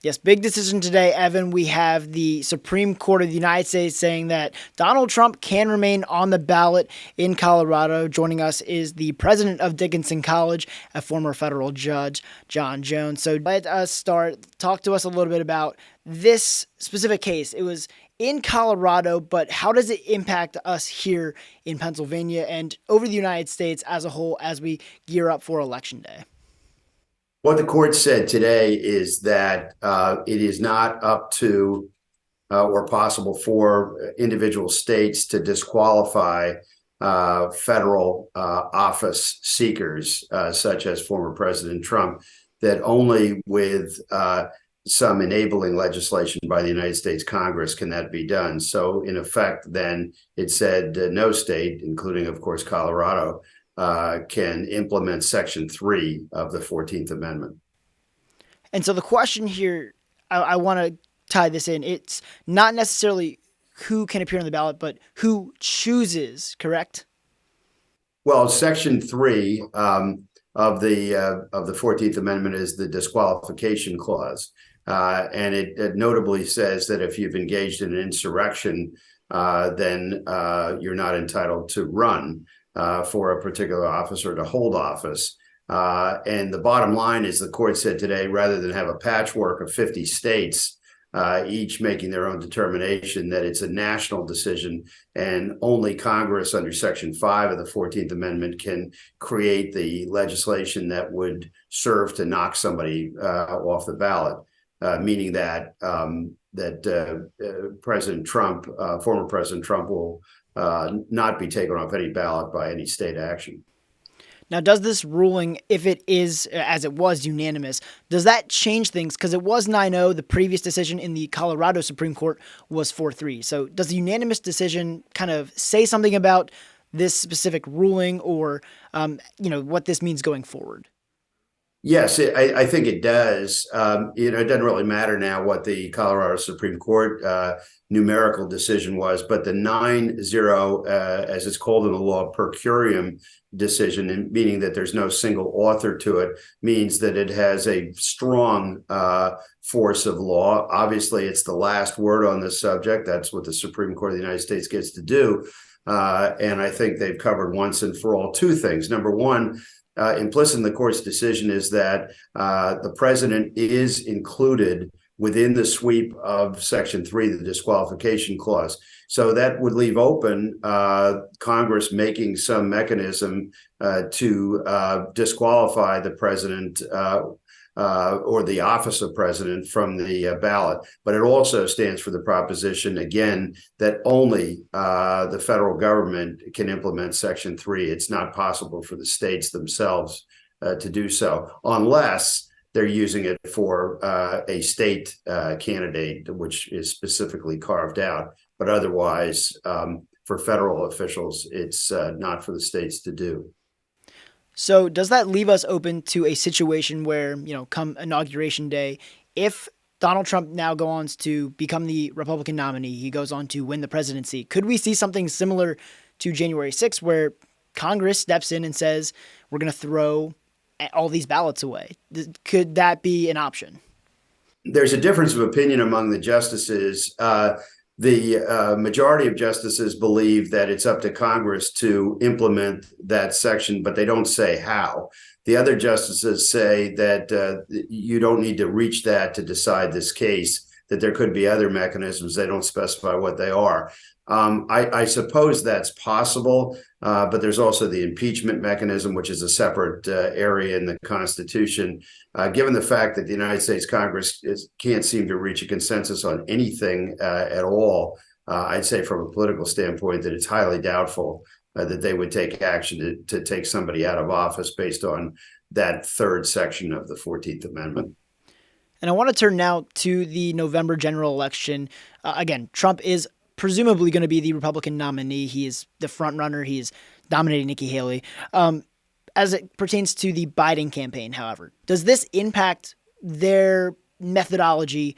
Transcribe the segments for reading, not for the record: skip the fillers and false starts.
Yes, big decision today, Evan. We have the Supreme Court of the United States saying that Donald Trump can remain on the ballot in Colorado. Joining us is the president of Dickinson College, a former federal judge, John Jones. So let us start. Talk to us a little bit about this specific case. It was in Colorado, but how does it impact us here in Pennsylvania and over the United States as a whole as we gear up for Election Day? What the court said today is that it is not up to or possible for individual states to disqualify federal office seekers, such as former President Trump, that only with some enabling legislation by the United States Congress can that be done. So in effect, then it said no state, including, of course, Colorado, can implement Section 3 of the 14th Amendment. And so the question here, I want to tie this in. It's not necessarily who can appear on the ballot, but who chooses, correct? Well, Section 3 of the 14th Amendment is the disqualification clause. And it notably says that if you've engaged in an insurrection, then you're not entitled to run for a particular office or to hold office. And the bottom line is the court said today, rather than have a patchwork of 50 states, each making their own determination, that it's a national decision and only Congress under Section 5 of the 14th Amendment can create the legislation that would serve to knock somebody off the ballot, meaning that President Trump, former President Trump, will not be taken off any ballot by any state action. Now, does this ruling, if it is, as it was, unanimous, does that change things? Because it was 9-0. The previous decision in the Colorado Supreme Court was 4-3. So does the unanimous decision kind of say something about this specific ruling or, what this means going forward? Yes, I think it does. It doesn't really matter now what the Colorado Supreme Court numerical decision was, but the 9-0, as it's called in the law, per curiam decision, and meaning that there's no single author to it, means that it has a strong force of law. Obviously, it's the last word on this subject. That's what the Supreme Court of the United States gets to do. And I think they've covered once and for all two things. Number one, implicit in the court's decision is that the president is included within the sweep of Section 3, the disqualification clause. So that would leave open Congress making some mechanism to disqualify the president or the office of president from the ballot. But it also stands for the proposition, again, that only the federal government can implement Section 3. It's not possible for the states themselves to do so, unless they're using it for a state candidate, which is specifically carved out. But otherwise, for federal officials, it's not for the states to do. So does that leave us open to a situation where, come Inauguration Day, if Donald Trump now goes on to become the Republican nominee, he goes on to win the presidency, could we see something similar to January 6th where Congress steps in and says, we're going to throw all these ballots away? Could that be an option? There's a difference of opinion among the justices. The majority of justices believe that it's up to Congress to implement that section, but they don't say how. The other justices say that you don't need to reach that to decide this case, that there could be other mechanisms. They don't specify what they are. I suppose that's possible, but there's also the impeachment mechanism, which is a separate area in the Constitution. Given the fact that the United States Congress can't seem to reach a consensus on anything at all, I'd say from a political standpoint that it's highly doubtful that they would take action to take somebody out of office based on that third section of the 14th Amendment. And I want to turn now to the November general election. Again, Trump is presumably going to be the Republican nominee. He is the front runner. He is dominating Nikki Haley. As it pertains to the Biden campaign, however, does this impact their methodology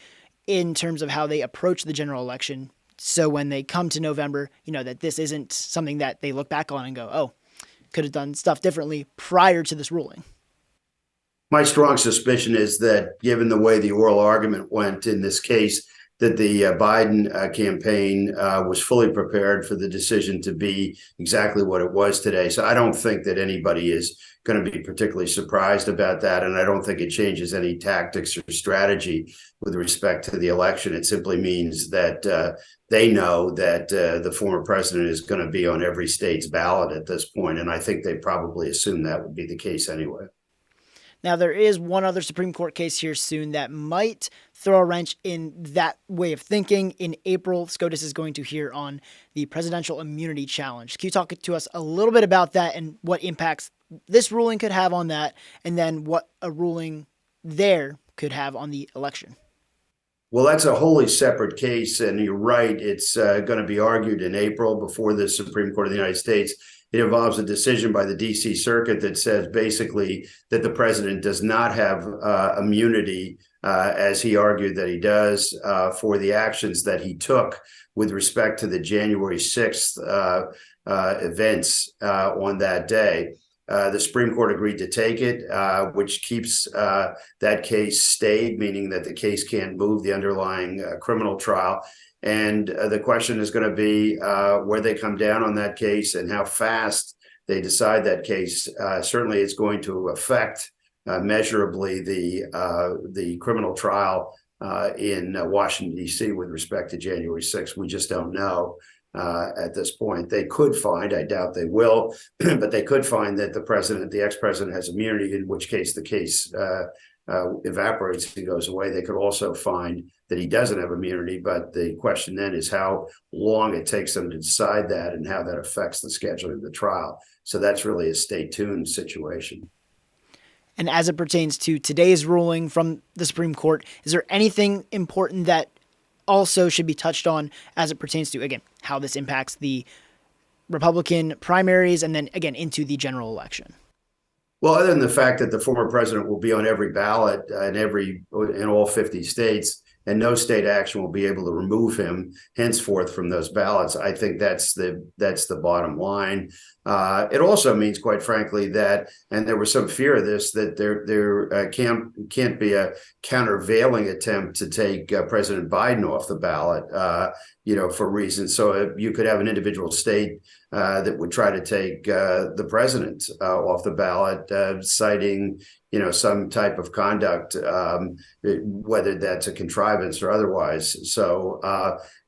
in terms of how they approach the general election? So when they come to November, that this isn't something that they look back on and go, oh, could have done stuff differently prior to this ruling. My strong suspicion is that, given the way the oral argument went in this case, that the Biden campaign was fully prepared for the decision to be exactly what it was today. So I don't think that anybody is going to be particularly surprised about that. And I don't think it changes any tactics or strategy with respect to the election. It simply means that they know that the former president is going to be on every state's ballot at this point. And I think they probably assume that would be the case anyway. Now, there is one other Supreme Court case here soon that might throw a wrench in that way of thinking. In April, SCOTUS is going to hear on the presidential immunity challenge. Can you talk to us a little bit about that and what impacts this ruling could have on that, and then what a ruling there could have on the election? Well, that's a wholly separate case, and you're right. It's going to be argued in April before the Supreme Court of the United States. It involves a decision by the D.C. Circuit that says basically that the president does not have immunity, as he argued that he does, for the actions that he took with respect to the January 6th events on that day. The Supreme Court agreed to take it, which keeps that case stayed, meaning that the case can't move the underlying criminal trial. And the question is going to be where they come down on that case and how fast they decide that case. Certainly, it's going to affect measurably the criminal trial in Washington, D.C. with respect to January 6th. We just don't know. At this point, they could find, I doubt they will, but they could find that the ex-president has immunity, in which case the case evaporates and goes away. They could also find that he doesn't have immunity, but the question then is how long it takes them to decide that and how that affects the scheduling of the trial. So that's really a stay tuned situation. And as it pertains to today's ruling from the Supreme Court, is there anything important that also should be touched on as it pertains to, again, how this impacts the Republican primaries and then, again, into the general election? Well, other than the fact that the former president will be on every ballot in all 50 states, and no state action will be able to remove him henceforth from those ballots, I think that's the bottom line. It also means, quite frankly, that, and there was some fear of this, that there can't be a countervailing attempt to take President Biden off the ballot, for reasons. So you could have an individual state that would try to take the president off the ballot, citing some type of conduct, whether that's a contrivance or otherwise. So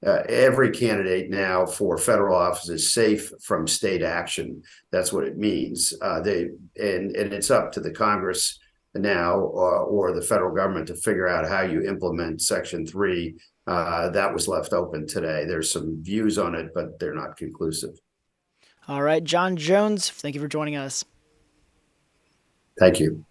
every candidate now for federal office is safe from state action. That's what it means. And it's up to the Congress now or the federal government to figure out how you implement Section 3. That was left open today. There's some views on it, but they're not conclusive. All right, John Jones, thank you for joining us. Thank you.